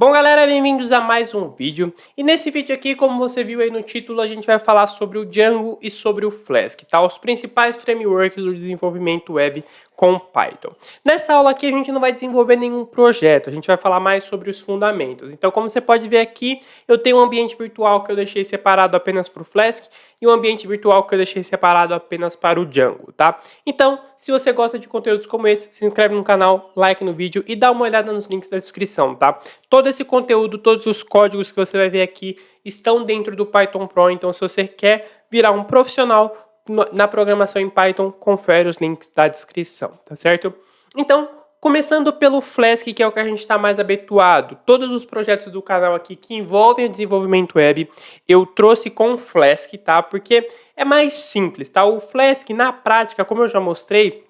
Bom, galera, bem-vindos a mais um vídeo. E nesse vídeo aqui, como você viu aí no título, a gente vai falar sobre o Django e sobre o Flask, tá? Os principais frameworks do desenvolvimento web com Python. Nessa aula aqui, a gente não vai desenvolver nenhum projeto, a gente vai falar mais sobre os fundamentos. Então, como você pode ver aqui, eu tenho um ambiente virtual que eu deixei separado apenas para o Flask e um ambiente virtual que eu deixei separado apenas para o Django, tá? Então, se você gosta de conteúdos como esse, se inscreve no canal, like no vídeo e dá uma olhada nos links da descrição, tá? Todo esse conteúdo, todos os códigos que você vai ver aqui estão dentro do Python Pro, então se você quer virar um profissional na programação em Python, confere os links da descrição, tá certo? Então, começando pelo Flask, que é o que a gente está mais habituado, todos os projetos do canal aqui que envolvem o desenvolvimento web, eu trouxe com Flask, tá? Porque é mais simples, tá? O Flask, na prática, como eu já mostrei,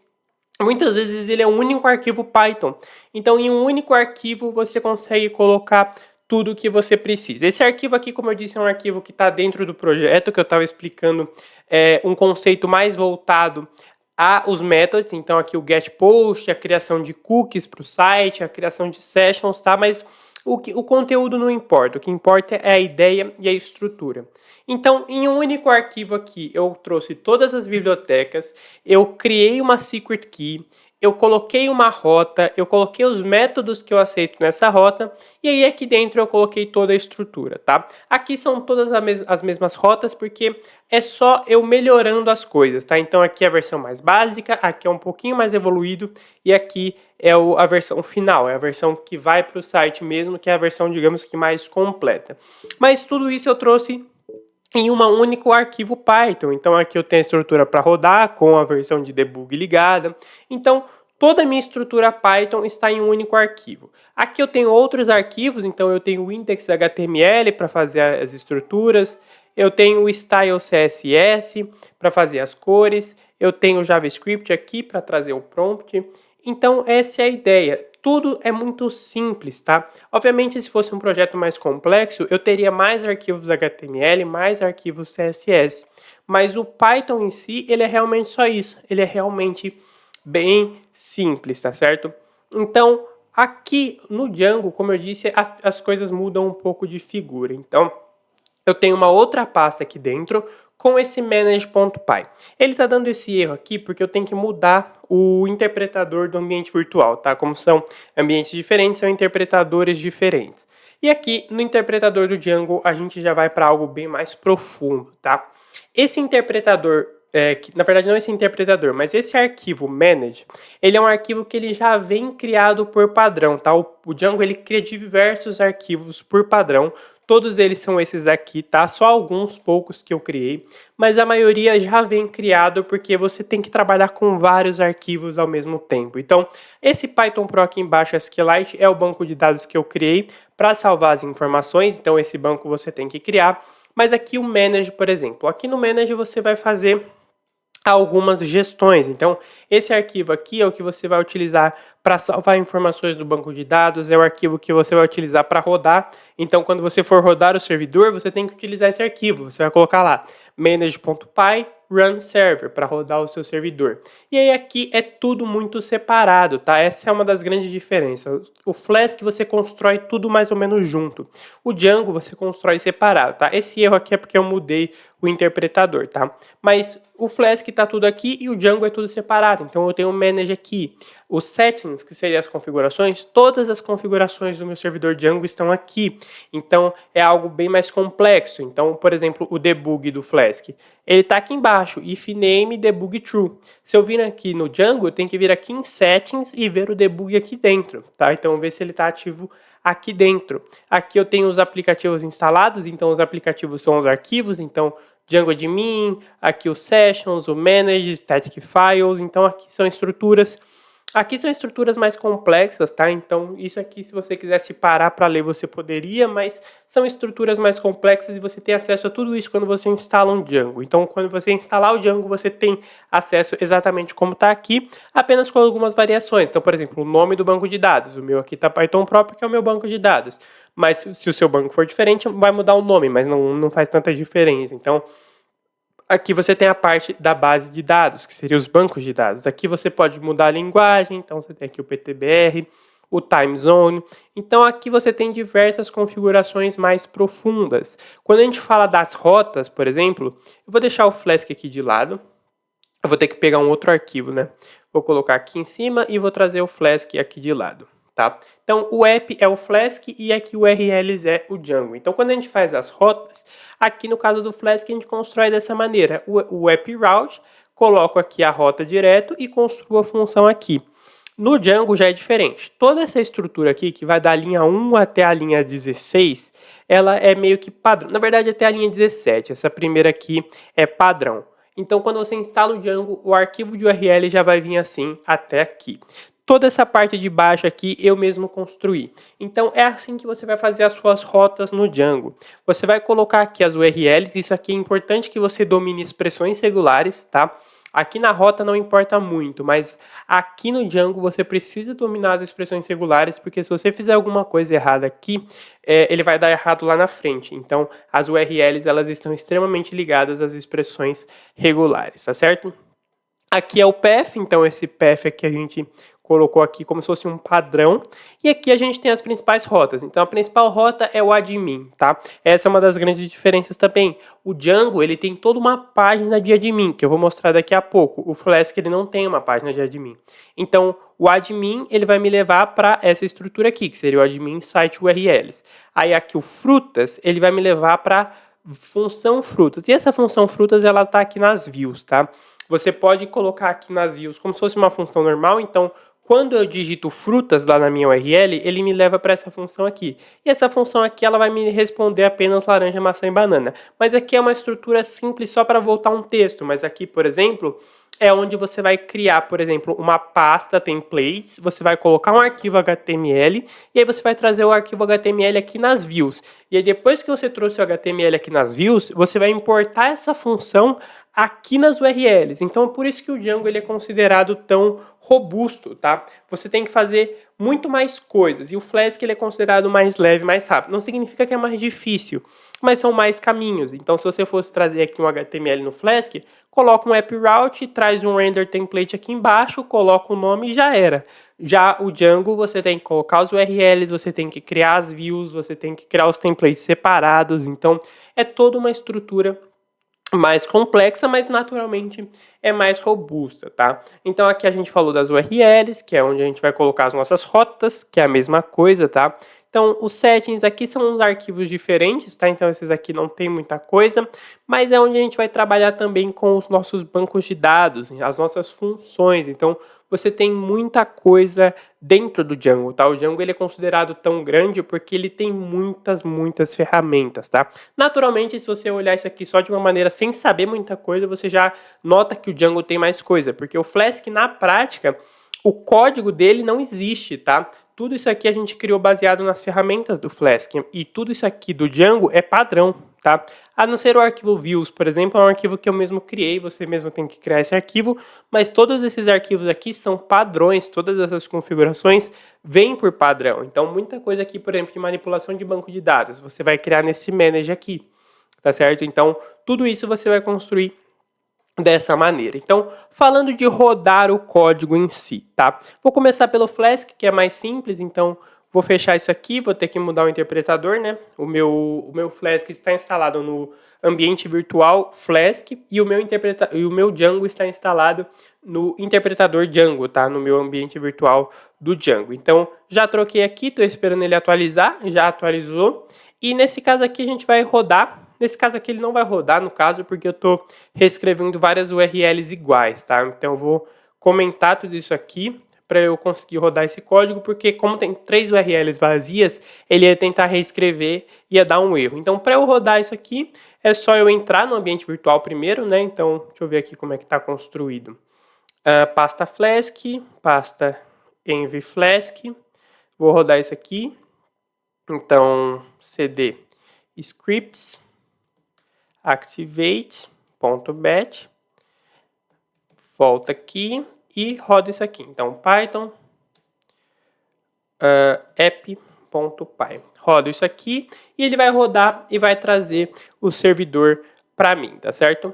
muitas vezes ele é um único arquivo Python. Então, em um único arquivo, você consegue colocar tudo o que você precisa. Esse arquivo aqui, como eu disse, é um arquivo que está dentro do projeto, que eu estava explicando um conceito mais voltado aos methods. Então, aqui o getPost, a criação de cookies para o site, a criação de sessions, tá? Mas o conteúdo não importa. O que importa é a ideia e a estrutura. Então, em um único arquivo aqui, eu trouxe todas as bibliotecas, eu criei uma secret key, eu coloquei uma rota, eu coloquei os métodos que eu aceito nessa rota, e aí aqui dentro eu coloquei toda a estrutura, tá? Aqui são todas as mesmas rotas, porque é só eu melhorando as coisas, tá? Então aqui é a versão mais básica, aqui é um pouquinho mais evoluído, e aqui é a versão final, é a versão que vai para o site mesmo, que é a versão, digamos que mais completa. Mas tudo isso eu trouxe em um único arquivo Python. Então aqui eu tenho a estrutura para rodar com a versão de debug ligada. Então toda a minha estrutura Python está em um único arquivo. Aqui eu tenho outros arquivos, então eu tenho o index.html para fazer as estruturas, eu tenho o style CSS para fazer as cores, eu tenho o JavaScript aqui para trazer o prompt. Então essa é a ideia. Tudo é muito simples, tá? Obviamente, se fosse um projeto mais complexo, eu teria mais arquivos HTML, mais arquivos CSS. Mas o Python em si, ele é realmente só isso. Ele é realmente bem simples, tá certo? Então, aqui no Django, como eu disse, as coisas mudam um pouco de figura. Então, eu tenho uma outra pasta aqui dentro com esse manage.py. Ele está dando esse erro aqui porque eu tenho que mudar o interpretador do ambiente virtual, tá? Como são ambientes diferentes, são interpretadores diferentes. E aqui no interpretador do Django a gente já vai para algo bem mais profundo, tá? Esse interpretador na verdade não esse interpretador, mas esse arquivo manage, ele é um arquivo que ele já vem criado por padrão, tá? O Django ele cria diversos arquivos por padrão. Todos eles são esses aqui, tá? Só alguns poucos que eu criei, mas a maioria já vem criado porque você tem que trabalhar com vários arquivos ao mesmo tempo. Então, esse Python Pro aqui embaixo, SQLite, é o banco de dados que eu criei para salvar as informações. Então, esse banco você tem que criar. Mas aqui o Manage, por exemplo, aqui no Manage você vai fazer algumas gestões. Então, esse arquivo aqui é o que você vai utilizar para salvar informações do banco de dados, é o arquivo que você vai utilizar para rodar. Então, quando você for rodar o servidor, você tem que utilizar esse arquivo. Você vai colocar lá manage.py run server para rodar o seu servidor. E aí aqui é tudo muito separado, tá? Essa é uma das grandes diferenças. O Flask você constrói tudo mais ou menos junto. O Django você constrói separado, tá? Esse erro aqui é porque eu mudei o interpretador, tá? Mas o Flask está tudo aqui e o Django é tudo separado. Então eu tenho o manage aqui. Os settings, que seriam as configurações, todas as configurações do meu servidor Django estão aqui. Então é algo bem mais complexo. Então, por exemplo, o debug do Flask, ele está aqui embaixo, if name debug true. Se eu vir aqui no Django, eu tenho que vir aqui em settings e ver o debug aqui dentro, tá? Então ver se ele está ativo aqui dentro. Aqui eu tenho os aplicativos instalados, então os aplicativos são os arquivos, então Django Admin, aqui os Sessions, o Manage, Static Files, então aqui são estruturas. Aqui são estruturas mais complexas, tá? Então isso aqui, se você quisesse parar para ler, você poderia, mas são estruturas mais complexas e você tem acesso a tudo isso quando você instala um Django. Então quando você instalar o Django, você tem acesso exatamente como está aqui, apenas com algumas variações. Então, por exemplo, o nome do banco de dados. O meu aqui está Python próprio, que é o meu banco de dados. Mas se o seu banco for diferente, vai mudar o nome, mas não faz tanta diferença. Então, aqui você tem a parte da base de dados, que seria os bancos de dados. Aqui você pode mudar a linguagem, então você tem aqui o PTBR, o time zone. Então aqui você tem diversas configurações mais profundas. Quando a gente fala das rotas, por exemplo, eu vou deixar o Flask aqui de lado. Eu vou ter que pegar um outro arquivo, né? Vou colocar aqui em cima e vou trazer o Flask aqui de lado, tá? Então, o app é o Flask e aqui o URLs é o Django. Então, quando a gente faz as rotas, aqui no caso do Flask, a gente constrói dessa maneira. O app route, coloco aqui a rota direto e construo a função aqui. No Django já é diferente. Toda essa estrutura aqui, que vai da linha 1 até a linha 16, ela é meio que padrão. Na verdade, até a linha 17. Essa primeira aqui é padrão. Então, quando você instala o Django, o arquivo de URL já vai vir assim até aqui. Toda essa parte de baixo aqui eu mesmo construí. Então, é assim que você vai fazer as suas rotas no Django. Você vai colocar aqui as URLs, isso aqui é importante que você domine expressões regulares, tá? Aqui na rota não importa muito, mas aqui no Django você precisa dominar as expressões regulares, porque se você fizer alguma coisa errada aqui, ele vai dar errado lá na frente. Então, as URLs elas estão extremamente ligadas às expressões regulares, tá certo? Aqui é o path, então esse path aqui a gente colocou aqui como se fosse um padrão. E aqui a gente tem as principais rotas. Então a principal rota é o admin, tá? Essa é uma das grandes diferenças também. O Django, ele tem toda uma página de admin, que eu vou mostrar daqui a pouco. O Flask, ele não tem uma página de admin. Então o admin, ele vai me levar para essa estrutura aqui, que seria o admin site URLs. Aí aqui o frutas, ele vai me levar para função frutas. E essa função frutas, ela tá aqui nas views, tá? Você pode colocar aqui nas views como se fosse uma função normal, então quando eu digito frutas lá na minha URL, ele me leva para essa função aqui. E essa função aqui ela vai me responder apenas laranja, maçã e banana. Mas aqui é uma estrutura simples só para voltar um texto, mas aqui, por exemplo, é onde você vai criar, por exemplo, uma pasta templates, você vai colocar um arquivo HTML e aí você vai trazer o arquivo HTML aqui nas views. E aí depois que você trouxe o HTML aqui nas views, você vai importar essa função aqui nas URLs. Então, por isso que o Django ele é considerado tão robusto, tá? Você tem que fazer muito mais coisas. E o Flask ele é considerado mais leve, mais rápido. Não significa que é mais difícil, mas são mais caminhos. Então, se você fosse trazer aqui um HTML no Flask, coloca um app route, traz um render template aqui embaixo, coloca o nome e já era. Já o Django, você tem que colocar os URLs, você tem que criar as views, você tem que criar os templates separados. Então, é toda uma estrutura mais complexa, mas naturalmente é mais robusta, tá? Então aqui a gente falou das URLs, que é onde a gente vai colocar as nossas rotas, que é a mesma coisa, tá? Então os settings aqui são uns arquivos diferentes, tá? Então esses aqui não tem muita coisa, mas é onde a gente vai trabalhar também com os nossos bancos de dados, as nossas funções. Então você tem muita coisa dentro do Django, tá? O Django ele é considerado tão grande porque ele tem muitas ferramentas, tá? Naturalmente, se você olhar isso aqui só de uma maneira sem saber muita coisa, você já nota que o Django tem mais coisa, porque o Flask, na prática, o código dele não existe, tá? Tudo isso aqui a gente criou baseado nas ferramentas do Flask, e tudo isso aqui do Django é padrão, tá? A não ser o arquivo views, por exemplo, é um arquivo que eu mesmo criei, você mesmo tem que criar esse arquivo, mas todos esses arquivos aqui são padrões, todas essas configurações vêm por padrão. Então, muita coisa aqui, por exemplo, de manipulação de banco de dados, você vai criar nesse manage aqui, tá certo? Então, tudo isso você vai construir dessa maneira. Então, falando de rodar o código em si, tá? Vou começar pelo Flask, que é mais simples, então vou fechar isso aqui, vou ter que mudar o interpretador, né? O meu Flask está instalado no ambiente virtual Flask e o meu Django está instalado no interpretador Django, tá? No meu ambiente virtual do Django. Então, já troquei aqui, estou esperando ele atualizar, já atualizou. E nesse caso aqui a gente vai rodar. Nesse caso aqui ele não vai rodar, no caso, porque eu estou reescrevendo várias URLs iguais, tá? Então eu vou comentar tudo isso aqui para eu conseguir rodar esse código, porque como tem 3 URLs vazias, ele ia tentar reescrever e ia dar um erro. Então, para eu rodar isso aqui, é só eu entrar no ambiente virtual primeiro, né? Então, deixa eu ver aqui como é que está construído. Pasta Flask, pasta env Flask. Vou rodar isso aqui. Então, cd scripts activate.bat, volta aqui e roda isso aqui. Então, Python app.py. Roda isso aqui e ele vai rodar e vai trazer o servidor para mim, tá certo?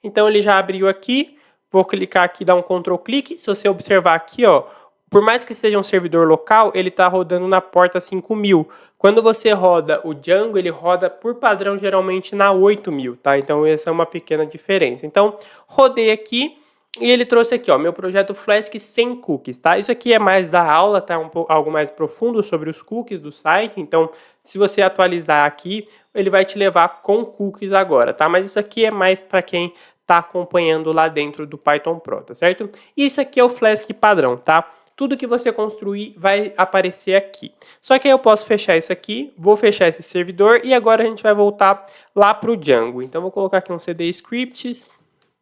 Então, ele já abriu aqui. Vou clicar aqui, dar um Ctrl clique. Se você observar aqui, ó, por mais que seja um servidor local, ele está rodando na porta 5000. Quando você roda o Django, ele roda por padrão geralmente na 8000, tá? Então essa é uma pequena diferença. Então rodei aqui e ele trouxe aqui, ó, meu projeto Flask sem cookies, tá? Isso aqui é mais da aula, tá? Algo mais profundo sobre os cookies do site. Então se você atualizar aqui, ele vai te levar com cookies agora, tá? Mas isso aqui é mais para quem está acompanhando lá dentro do Python Pro, tá certo? Isso aqui é o Flask padrão, tá? Tudo que você construir vai aparecer aqui. Só que aí eu posso fechar isso aqui, vou fechar esse servidor e agora a gente vai voltar lá para o Django. Então vou colocar aqui um cd scripts,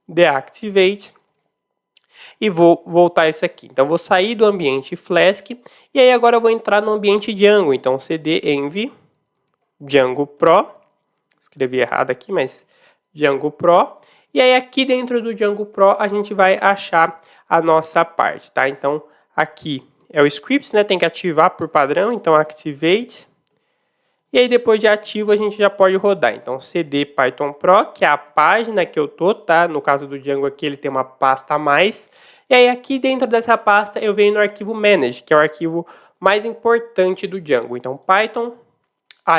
deactivate e vou voltar isso aqui. Então vou sair do ambiente Flask e aí agora eu vou entrar no ambiente Django. Então cd env Django Pro, escrevi errado aqui, mas Django Pro. E aí aqui dentro do Django Pro a gente vai achar a nossa parte, tá? Então aqui é o scripts, né? Tem que ativar por padrão, então activate. E aí depois de ativo a gente já pode rodar. Então cd Python Pro, que é a página que eu tô, tá? No caso do Django aqui ele tem uma pasta a mais. E aí aqui dentro dessa pasta eu venho no arquivo manage, que é o arquivo mais importante do Django. Então Python,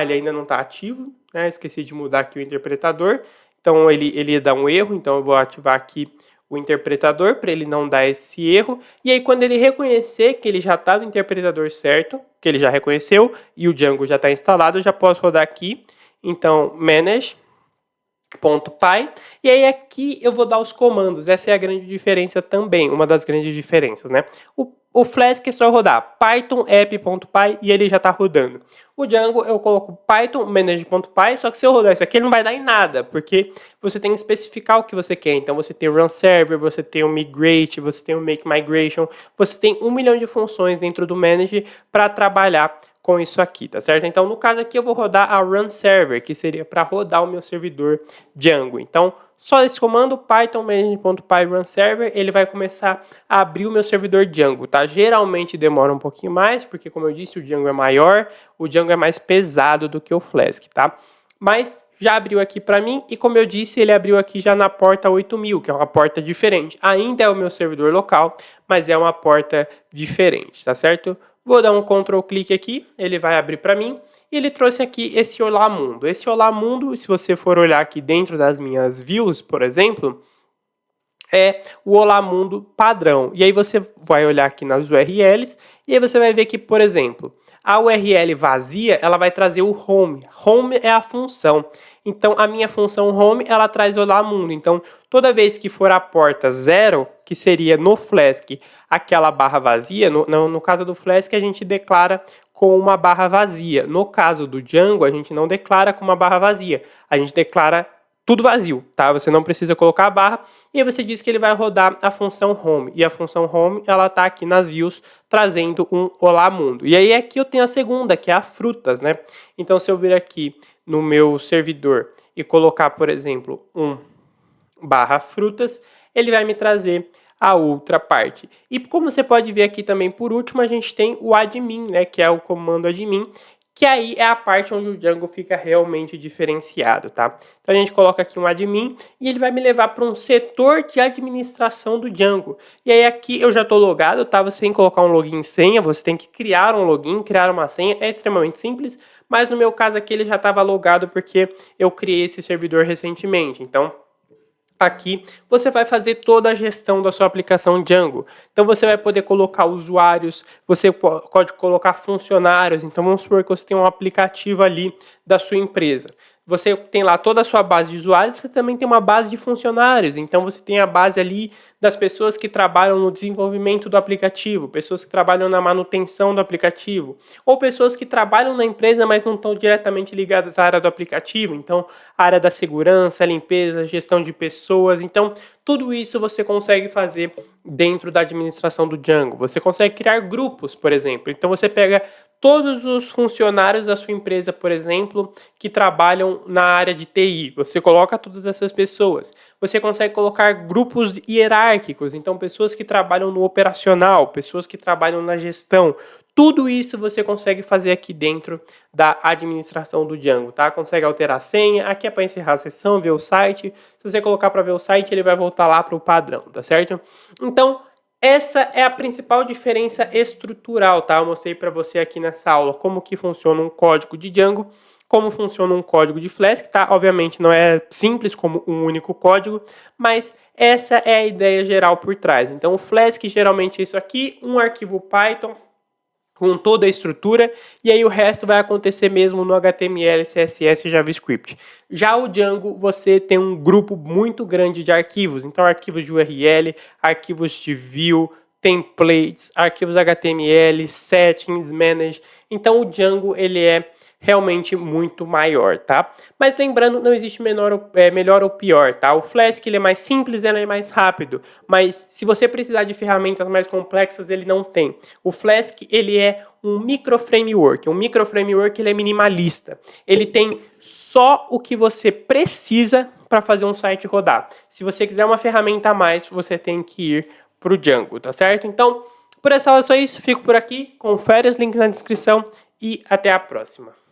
ele ainda não está ativo, né? Esqueci de mudar aqui o interpretador. Então ele dá um erro, então eu vou ativar aqui o interpretador para ele não dar esse erro. E aí quando ele reconhecer que ele já está no interpretador certo, que ele já reconheceu e o Django já está instalado, eu já posso rodar aqui. Então manage.py e aí aqui eu vou dar os comandos. Essa é a grande diferença também, uma das grandes diferenças, né? O Flask é só rodar python app.py e ele já está rodando. O Django eu coloco python manage.py, só que se eu rodar isso aqui ele não vai dar em nada, porque você tem que especificar o que você quer. Então você tem o run server, você tem o migrate, você tem o make migration, você tem 1 milhão de funções dentro do manage para trabalhar com isso aqui, tá certo? Então no caso aqui eu vou rodar a run server, que seria para rodar o meu servidor Django. Então só esse comando, python manage.py run server, ele vai começar a abrir o meu servidor Django, tá? Geralmente demora um pouquinho mais, porque como eu disse, o Django é maior, o Django é mais pesado do que o Flask, tá? Mas já abriu aqui para mim e como eu disse, ele abriu aqui já na porta 8000, que é uma porta diferente. Ainda é o meu servidor local, mas é uma porta diferente, tá certo? Vou dar um Ctrl clique aqui, ele vai abrir para mim. E ele trouxe aqui esse Olá Mundo. Esse Olá Mundo, se você for olhar aqui dentro das minhas views, por exemplo, é o Olá Mundo padrão. E aí você vai olhar aqui nas URLs e aí você vai ver que, por exemplo, a URL vazia, ela vai trazer o home. Home é a função. Então, a minha função home, ela traz Olá Mundo. Então, toda vez que for a porta 0, que seria no Flask aquela barra vazia, no caso do Flask a gente declara com uma barra vazia. No caso do Django, a gente não declara com uma barra vazia. A gente declara tudo vazio, tá? Você não precisa colocar a barra. E aí você diz que ele vai rodar a função home. E a função home, ela tá aqui nas views, trazendo um Olá Mundo. E aí aqui eu tenho a segunda, que é a frutas, né? Então se eu vir aqui no meu servidor e colocar, por exemplo, um barra frutas, ele vai me trazer a outra parte. E como você pode ver aqui também, por último, a gente tem o admin, né, que é o comando admin, que aí é a parte onde o Django fica realmente diferenciado, tá? Então a gente coloca aqui um admin e ele vai me levar para um setor de administração do Django. E aí aqui eu já estou logado, tá? Você tem que colocar um login e senha, você tem que criar um login, criar uma senha, é extremamente simples, mas no meu caso aqui ele já estava logado porque eu criei esse servidor recentemente, então aqui você vai fazer toda a gestão da sua aplicação Django. Então você vai poder colocar usuários, você pode colocar funcionários. Então vamos supor que você tem um aplicativo ali da sua empresa. Você tem lá toda a sua base de usuários, você também tem uma base de funcionários. Então você tem a base ali das pessoas que trabalham no desenvolvimento do aplicativo, pessoas que trabalham na manutenção do aplicativo, ou pessoas que trabalham na empresa, mas não estão diretamente ligadas à área do aplicativo. Então, a área da segurança, limpeza, gestão de pessoas. Então, tudo isso você consegue fazer dentro da administração do Django. Você consegue criar grupos, por exemplo. Então, você pega todos os funcionários da sua empresa, por exemplo, que trabalham na área de TI. Você coloca todas essas pessoas. Você consegue colocar grupos hierárquicos, então pessoas que trabalham no operacional, pessoas que trabalham na gestão. Tudo isso você consegue fazer aqui dentro da administração do Django, tá? Consegue alterar a senha. Aqui é para encerrar a sessão, ver o site. Se você colocar para ver o site, ele vai voltar lá para o padrão, tá certo? Então, essa é a principal diferença estrutural, tá? Eu mostrei para você aqui nessa aula como que funciona um código de Django, como funciona um código de Flask, tá? Obviamente não é simples como um único código, mas essa é a ideia geral por trás. Então o Flask geralmente é isso aqui, um arquivo Python com toda a estrutura, e aí o resto vai acontecer mesmo no HTML, CSS e JavaScript. Já o Django, você tem um grupo muito grande de arquivos, então arquivos de URL, arquivos de view, templates, arquivos HTML, settings, manage. Então o Django, ele é realmente muito maior, tá? Mas lembrando, não existe melhor ou pior, tá? O Flask, ele é mais simples, ele é mais rápido, mas se você precisar de ferramentas mais complexas, ele não tem. O Flask, ele é um microframework. Um microframework, ele é minimalista. Ele tem só o que você precisa para fazer um site rodar. Se você quiser uma ferramenta a mais, você tem que ir para o Django, tá certo? Então, por essa aula é só isso. Fico por aqui. Confere os links na descrição e até a próxima.